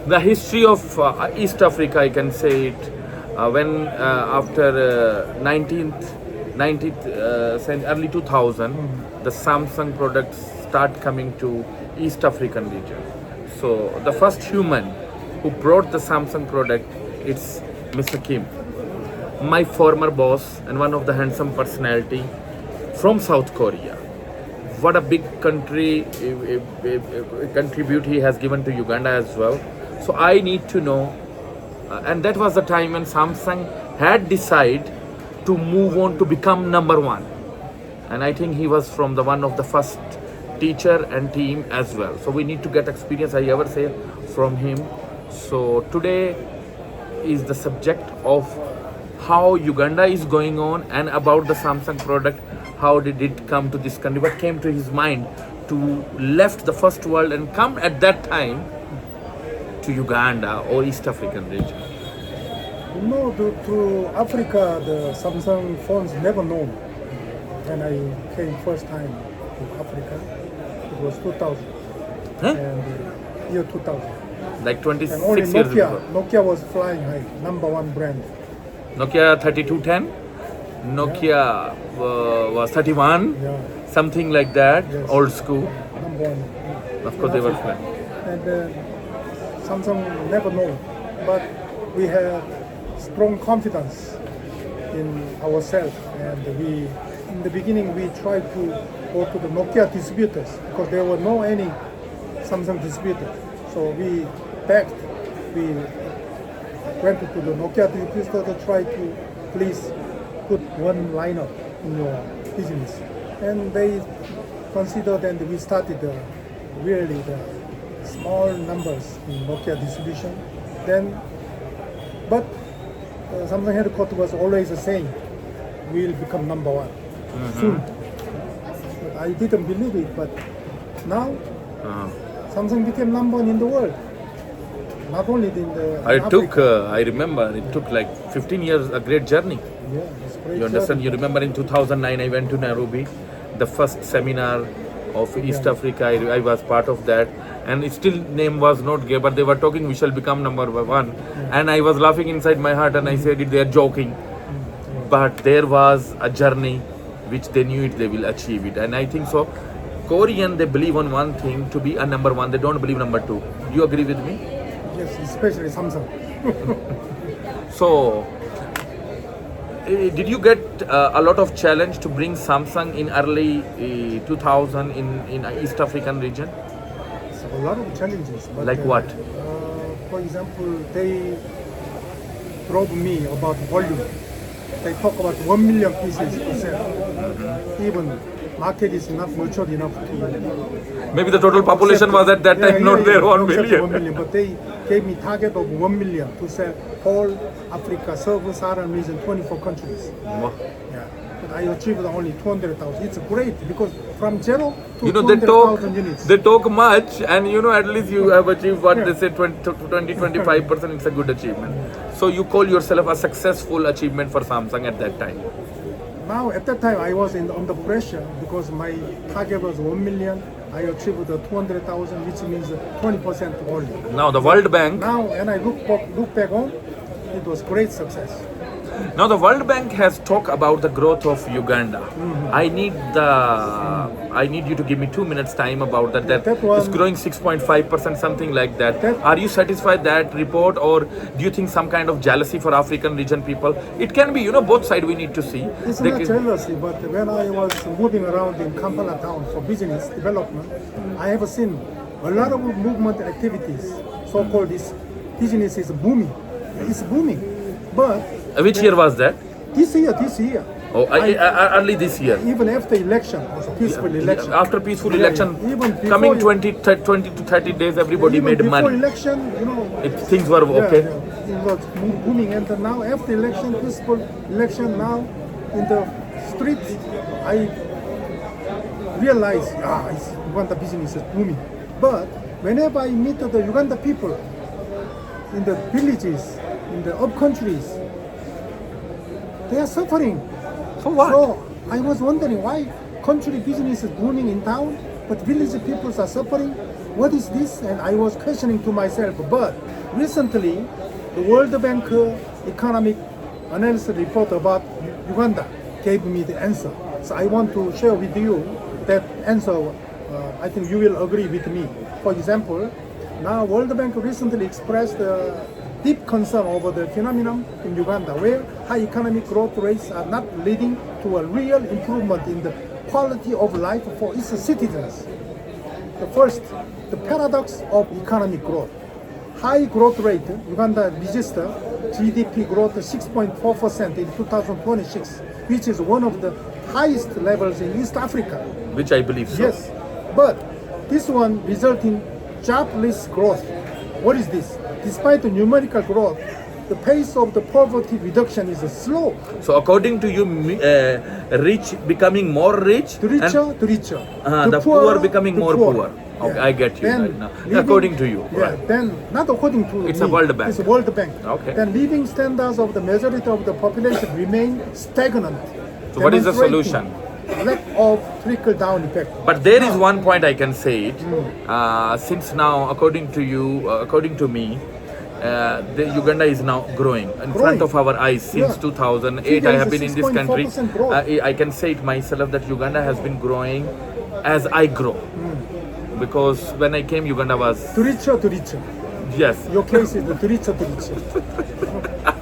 The history of East Africa, I can say it, when after 19th early 2000, the Samsung products start coming to East African region. So the first human who brought the Samsung product, it's Mr. Kim, my former boss and one of the handsome personality from South Korea. What a big country contribute he has given to Uganda as well. So I need to know, and that was the time when Samsung had decided to move on to become number one. And I think he was from the one of the first teacher and team as well. So we need to get experience, I ever say, from him. So today is the subject of how Uganda is going on and about the Samsung product. How did it come to this country? What came to his mind to left the first world and come at that time to Uganda or East African region? To Africa, the Samsung phones never known. When I came first time to Africa, it was 2000, Huh? and year 2000. Like And 26 only years Nokia, ago. Nokia was flying high, number one brand. Nokia 3210, Nokia was 31, Yeah, something like that, Yes. old school. number one. Of course, they were flying. And Samsung never know, but we have strong confidence in ourselves, and we in the beginning we tried to go to the Nokia distributors because there were no any Samsung distributors. So we begged, we went to the Nokia distributor to try to please put one lineup in your business, and they considered, and we started really the small numbers in Nokia distribution. Then, but Samsung headquarters was always saying, we'll become number one soon. But I didn't believe it, but now Samsung became number one in the world. Not only in the I remember, it took like 15 years, a great journey. Yeah, it's great. You understand? You remember in 2009, I went to Nairobi, the first seminar of East Africa. I was part of that, and it still name was not gay, but they were talking we shall become number one, and I was laughing inside my heart, and I said it, they are joking, but there was a journey which they knew it they will achieve it, and I think so. Korean, they believe on one thing, to be a number one. They don't believe number two. Do you agree with me? Yes, especially Samsung. So, did you get a lot of challenge to bring Samsung in early 2000 in East African region? So a lot of challenges. But, Like what? For example, they drove me about volume. They talk about 1 million pieces per sell. Even market is not matured enough to. Maybe the total population was at that time not there 1 accept 1 million. million. But they gave me target of 1 million to sell whole Africa, Sub-Saharan region, 24 countries. Wow. Yeah. But I achieved only 200,000. It's great because from zero to You know, they 200,000 units. talk much, and you know, at least you have achieved what they say 25%. It's a good achievement. So you call yourself a successful achievement for Samsung at that time. Now, at that time, I was under pressure because my target was 1 million. I achieved the 200,000, which means 20% only. Now the World Bank. Now, when I look back home, it was great success. Now the World Bank has talked about the growth of Uganda. I need you to give me 2 minutes time about that. That is growing 6.5%, something like that. Are you satisfied that report, or do you think some kind of jealousy for African region people? It can be, both sides we need to see. It's not jealousy, but when I was moving around in Kampala town for business development, I have seen a lot of movement activities. So-called this business is booming. It's booming, but Which year was that? this year. Oh, early this year. Even after election, was a peaceful election. After peaceful election, Even before coming 20 to 30 days, everybody even made before money. election, Things were okay. it was booming, and now after election, peaceful election, now in the streets, I realize, Uganda business is booming. But whenever I meet the Uganda people in the villages, in the up countries, they are suffering. For what? So I was wondering why country business is booming in town, but village people are suffering. what is this? And I was questioning to myself. But recently, the World Bank economic analysis report about Uganda gave me the answer. So I want to share with you that answer. I think you will agree with me. For example, now World Bank recently expressed deep concern over the phenomenon in Uganda, where high economic growth rates are not leading to a real improvement in the quality of life for its citizens. The first, the paradox of economic growth. High growth rate, Uganda registered GDP growth 6.4% in 2026, which is one of the highest levels in East Africa. Which I believe so. Yes, but this one resulting jobless growth. What is this? Despite the numerical growth, the pace of the poverty reduction is slow. So according to you, rich becoming more rich, The richer, the richer. the poor becoming the more poor. Okay, Yeah. I get you Then right now. living- According to you, Yeah, right? then not according to It's me, a World Bank. It's a World Bank. Okay. Then living standards of the majority of the population remain stagnant. So what is the demonstrating solution? Lack of trickle-down effect. But there is one point I can say it. Since now, according to you, according to me, the Uganda is now growing in front Growing. of our eyes since Yeah. 2008. Figure I is have been in this country. 6.4% growth. I can say it myself that Uganda has been growing as I grow. Because when I came, Uganda was The richer, the richer. yes. Your case is the richer, the richer.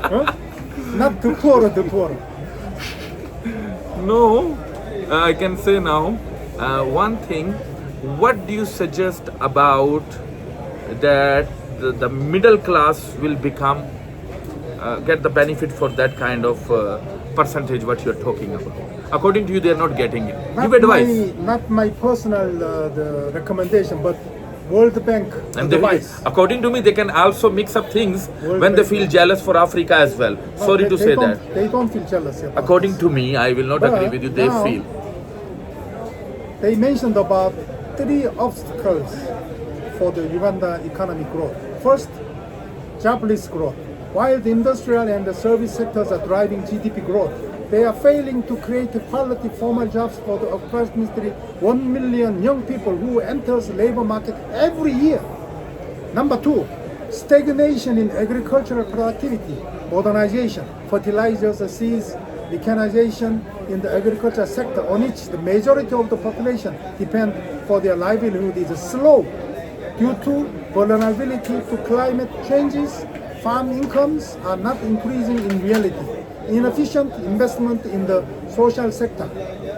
Huh? Not the poorer, the poorer. No, I can say now one thing. What do you suggest about that the middle class will become get the benefit for that kind of percentage what you're talking about? According to you, they are not getting it. Give advice. Not my personal the recommendation, but World Bank And they, advice. according to me, they can also mix up things World when they Bank. feel jealous for Africa as well. Sorry to say that. They don't feel jealous about According this. to me, I will not But agree with you. They now- feel. They mentioned about 3 obstacles for the Uganda economic growth. First, jobless growth. While the industrial and the service sectors are driving GDP growth, they are failing to create quality formal jobs for the approximately 1 million young people who enters the labor market every year. Number 2, stagnation in agricultural productivity, modernization, fertilizers, seeds, mechanization in the agricultural sector on which the majority of the population depend for their livelihood is slow due to vulnerability to climate changes. Farm incomes are not increasing in reality. Inefficient investment in the social sector.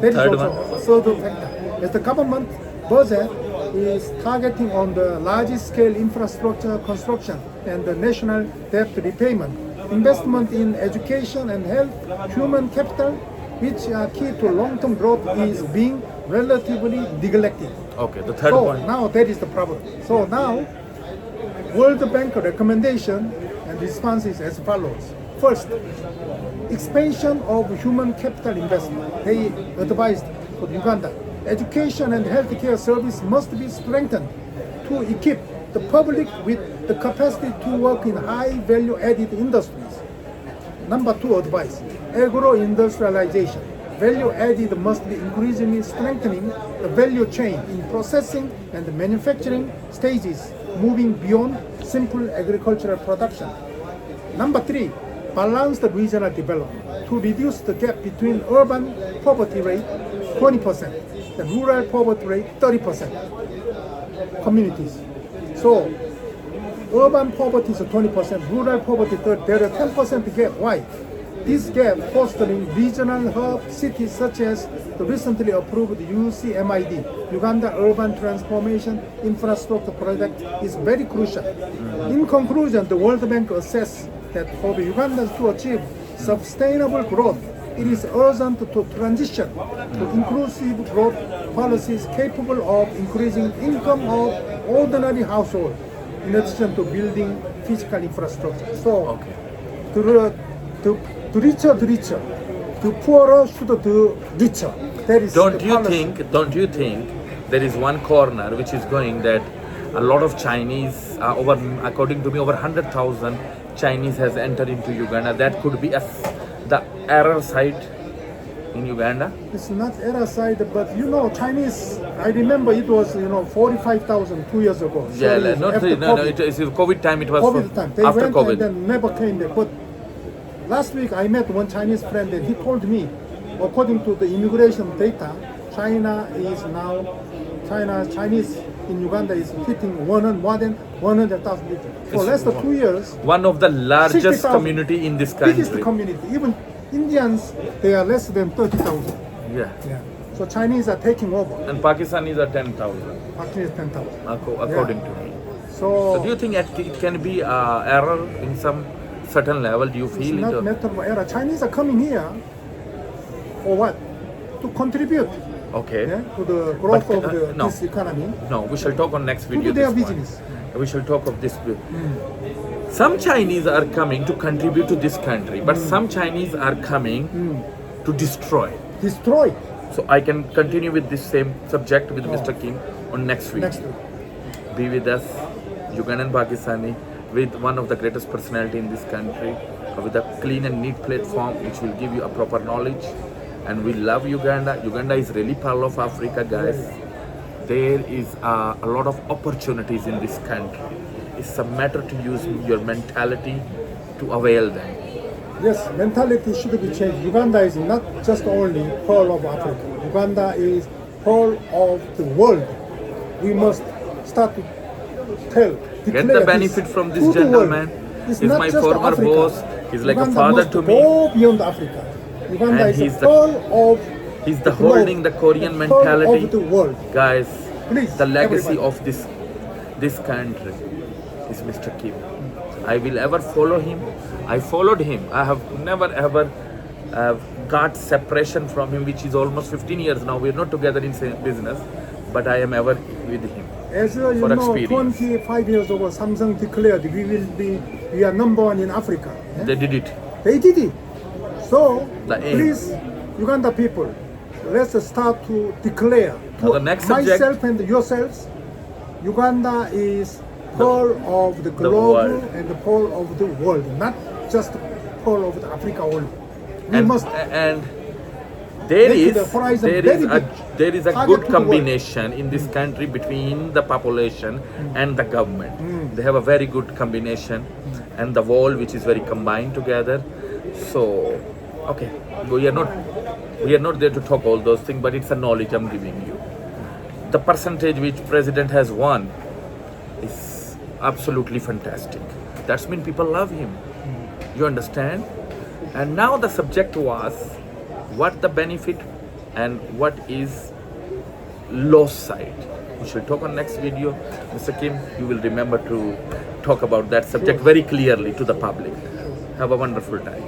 That is Third also a third factor. As the government budget is targeting on the largest scale infrastructure construction and the national debt repayment, investment in education and health, human capital, which are key to long-term growth, is being relatively neglected. Okay, the third So point. now that is the problem. So now, World Bank recommendation and response is as follows. First, expansion of human capital investment. They advised for Uganda, education and healthcare service must be strengthened to equip the public with the capacity to work in high value added industries. Number 2 advice, agro-industrialization. Value added must be increasingly strengthening the value chain in processing and the manufacturing stages, moving beyond simple agricultural production. Number 3, balanced regional development to reduce the gap between urban poverty rate 20% and rural poverty rate 30% communities. So urban poverty is 20%, rural poverty 30%. There are 10% gap. Why? This gap fostering regional hub cities such as the recently approved UCMID, Uganda Urban Transformation Infrastructure Project, is very crucial. In conclusion, the World Bank assesses that for the Ugandans to achieve sustainable growth, it is urgent to transition to inclusive growth policies capable of increasing income of ordinary households, in addition to building physical infrastructure. So, to richer, to poorer should do richer. That is Don't the you policy. think there is one corner which is going that a lot of Chinese, according to me, over 100,000 Chinese has entered into Uganda. That could be the error side. in Uganda? It's not era side, but you know, Chinese. I remember it was 45,000 2 years ago. Yeah, Sorry, not after no, no. COVID. It is COVID time. It was COVID time. They after went COVID. and then never came back. But last week I met one Chinese friend and he told me, according to the immigration data, Chinese in Uganda is hitting more than 100,000 people. For It's last 2 years, one of the largest 60,000. community in this country. biggest community. Even Indians, they are less than 30,000. Yeah. Yeah. So Chinese are taking over. And Pakistanis are 10,000, Actually, it's 10,000. according to me. So, So do you think it can be error in some certain level? Do you it's feel not it? matter of era. Chinese are coming here for what? To contribute Okay. to the growth But, of no. this economy. No, we shall talk on next To video. do their this point. business. We shall talk of this. Some Chinese are coming to contribute to this country, but some Chinese are coming to destroy. Destroy. So I can continue with this same subject with Mr. Kim on next week. Next week. Be with us, Ugandan Pakistani, with one of the greatest personality in this country, with a clean and neat platform which will give you a proper knowledge. And we love Uganda. Uganda is really part of Africa, guys. There is a lot of opportunities in this country. It's a matter to use your mentality to avail them. Yes, mentality should be changed. Uganda is not just only whole of Africa. Uganda is whole of the world. We must start to Get the benefit from this gentleman. He's my former boss. He's like a father to me. Go beyond Africa. Uganda And is the whole of He's the globe, holding the Korean the whole mentality. of the world. Guys, Please, the legacy everybody. of this country is Mr. Kim. I will ever follow him. I followed him. I have never ever got separation from him, which is almost 15 years now. We're not together in same business, but I am ever with him. As you For know, experience. 25 years ago, Samsung declared we are number one in Africa. Yeah? They did it. They did it. So The aim. please, Uganda people, let's start to declare to Now the next subject- myself and yourselves, Uganda is whole of the globe world. and the whole of the world, not just whole of the Africa only. We And, must and there make is the horizon there very is a big. there is a Target good to the world. combination in this country between the population and the government. They have a very good combination, and the wall which is very combined together. So, okay, we are not there to talk all those things, but it's a knowledge I'm giving you. The percentage which president has won is absolutely fantastic. That's mean people love him. You understand? And now the subject was what the benefit and what is loss side. We shall talk on next video. Mr. Kim, you will remember to talk about that subject very clearly to the public. Have a wonderful time.